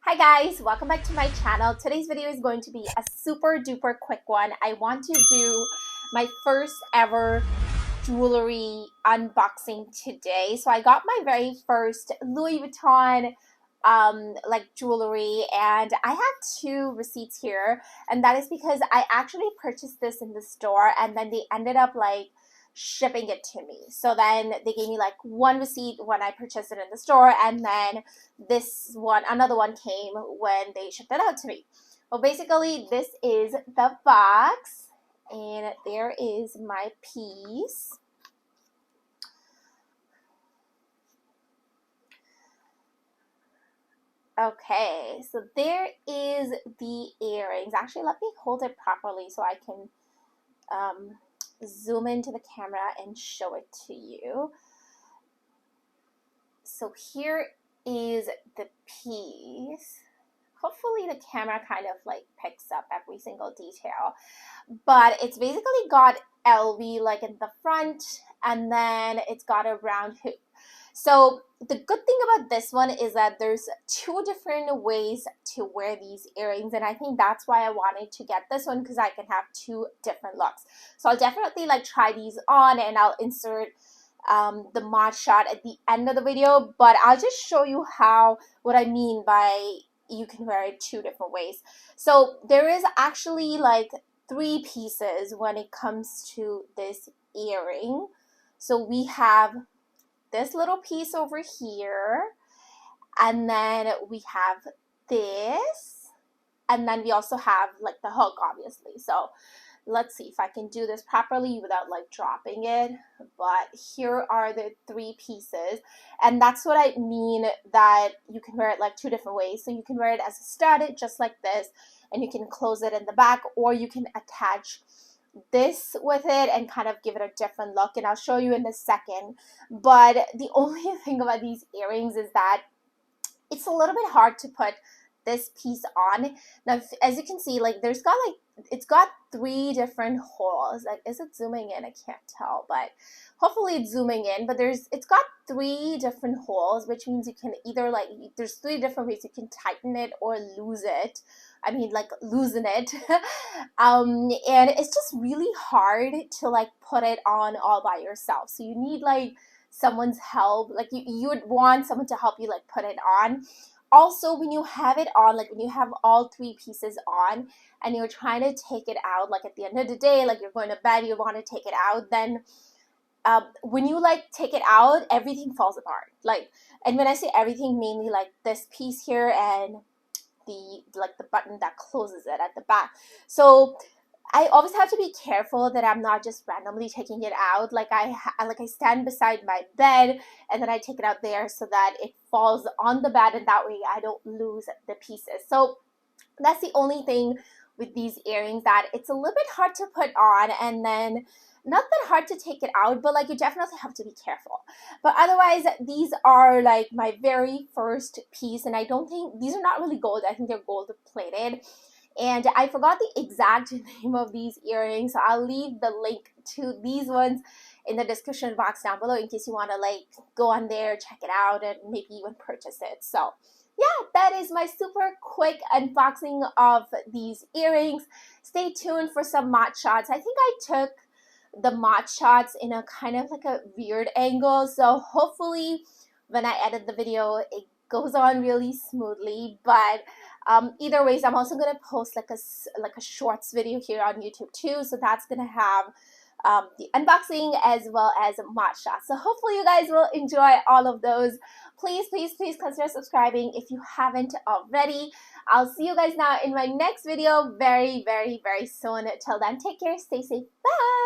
Hi guys, welcome back to my channel. Today's video is going to be a super duper quick one. I want to do my first ever jewelry unboxing today. So I got my very first Louis Vuitton jewelry, and I have two receipts here, and that is because I actually purchased this in the store and then they ended up shipping it to me. So then they gave me one receipt when I purchased it in the store, and then another one came when they shipped it out to me. Well, basically this is the box, and there is my piece. Okay, so there is the earrings. Actually, let me hold it properly so I can zoom into the camera and show it to you. So here is the piece. Hopefully the camera kind of picks up every single detail, but it's basically got LV in the front, and then it's got a round hoop. So the good thing about this one is that there's two different ways to wear these earrings, and I think that's why I wanted to get this one, because I can have two different looks. So I'll definitely try these on, and I'll insert the mod shot at the end of the video, but I'll just show you what I mean by you can wear it two different ways. So there is actually three pieces when it comes to this earring. So we have this little piece over here, and then we have this, and then we also have the hook, obviously. So let's see if I can do this properly without dropping it. But here are the three pieces, and that's what I mean that you can wear it two different ways. So you can wear it as a stud, just like this, and you can close it in the back, or you can attach this with it and kind of give it a different look, and I'll show you in a second. But the only thing about these earrings is that it's a little bit hard to put this piece on. Now, as you can see, there's got it's got three different holes. Is it zooming in? I can't tell, but hopefully it's zooming in. But it's got three different holes, which means you can either there's three different ways you can tighten it or lose it. I mean, loosen it. And it's just really hard to put it on all by yourself. So you need someone's help. You would want someone to help you put it on. Also, when you have it on, when you have all three pieces on and you're trying to take it out, at the end of the day, you're going to bed, you want to take it out, then when you take it out, everything falls apart. And when I say everything, mainly this piece here and the button that closes it at the back. So I always have to be careful that I'm not just randomly taking it out. I stand beside my bed and then I take it out there so that it falls on the bed, and that way I don't lose the pieces. So that's the only thing with these earrings, that it's a little bit hard to put on, and then not that hard to take it out, but you definitely have to be careful. But otherwise, these are my very first piece, and I don't think these are not really gold. I think they're gold plated. And I forgot the exact name of these earrings, so I'll leave the link to these ones in the description box down below in case you want to go on there, check it out, and maybe even purchase it. So yeah, that is my super quick unboxing of these earrings. Stay tuned for some mod shots. I think I took the mod shots in a kind of a weird angle, so hopefully when I edit the video it goes on really smoothly. But either ways, I'm also gonna post a shorts video here on YouTube too, so that's gonna have the unboxing as well as mod shots. So hopefully you guys will enjoy all of those. Please consider subscribing if you haven't already. I'll see you guys now in my next video very soon. Till then, take care, stay safe, bye.